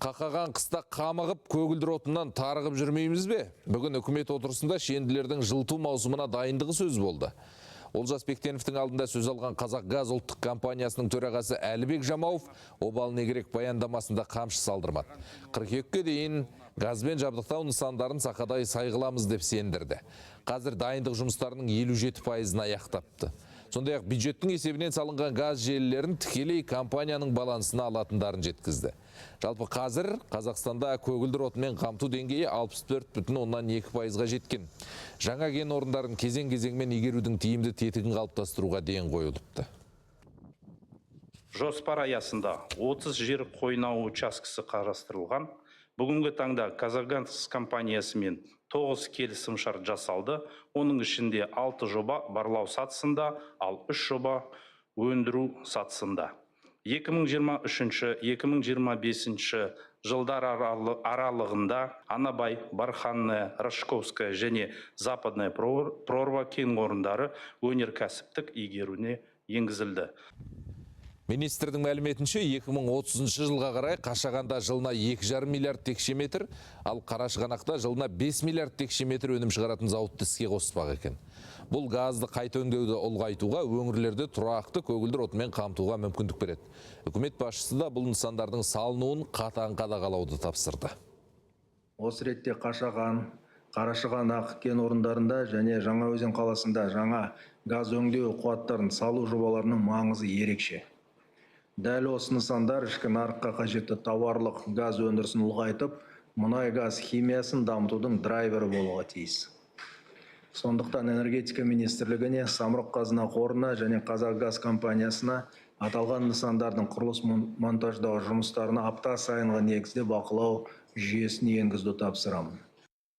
Қақаған қыста қамығып, көгілдір отыннан тарығып жүрмейміз бе? Бүгін үкімет отырысында шенділердің жылыту маусымына дайындығы сөз болды. Олжас Бектеновтің алдында сөз алған Қазақгаз ұлттық компаниясының төрағасы Әлібек Жамауов обал не керек баяндамасында қамшы салдырмады. 42-ке дейін газбен жабдықтау нысандарын сақадай сайғыламыз деп сендірді. Қазір дайындық жұмыстарының 57%-ын аяқтапты. Сондай-ақ бюджеттің есебінен салынған газ желілерін тікелей компанияның балансына алатындарын жеткізді. Жалпы қазір Қазақстанда көгілдір отынмен қамту деңгейі 64,2%-ға жеткен. Жаңа кен орындарын кезең-кезеңмен игерудің тиімді тетігін қалыптастыруға ден қойылыпты. Жоспар аясында 30 жер қойнауы учаскесі қарастырылған. Бүгінгі таңда Казагаз компаниясымен 9 келісімшарт жасалды. Оның ішінде 6 жоба барлау сатысында, ал 3 жоба өндіру сатысында. 2023-2025 жылдар аралығында Анабай, Барханная, Рожковская және Западная прорва кен орындары өнеркәсіптік игеруіне енгізілді. Министрдің мәліметінше 2030 жылға қарай Қашағанда жылына 2,5 миллиард текше метр, ал Қарашығанақта жылына 5 миллиард текше метр өнім шығаратын зауытты іске қоспақ екен. Бұл газды қайта өңдеуді ұлғайтуға, өңірлерді тұрақты көгілдір отынмен қамтуға мүмкіндік береді. Үкімет басшысы да бұл нысандардың салынуын қатаң қадағалауды тапсырды. Осы ретте Қашаған, Қарашығанақ кен орындарында және Жаңаөзен қаласында жаңа газ өңдеу қуаттарын салу жобаларының маңызы ерекше. Дәл осы нысандар ішкі нарыққа қажетті тауарлық газ өндірісін ұлғайтып, мұнай газ химиясын дамытудың драйвері болуға тиіс. Сондықтан энергетика министрлігіне, Самұрық қазына қорына және Қазақгаз компаниясына аталған нысандардың құрылыс монтаждау жұмыстарына апта сайынғы негізде бақылау жүйесін енгізуді тапсырамын.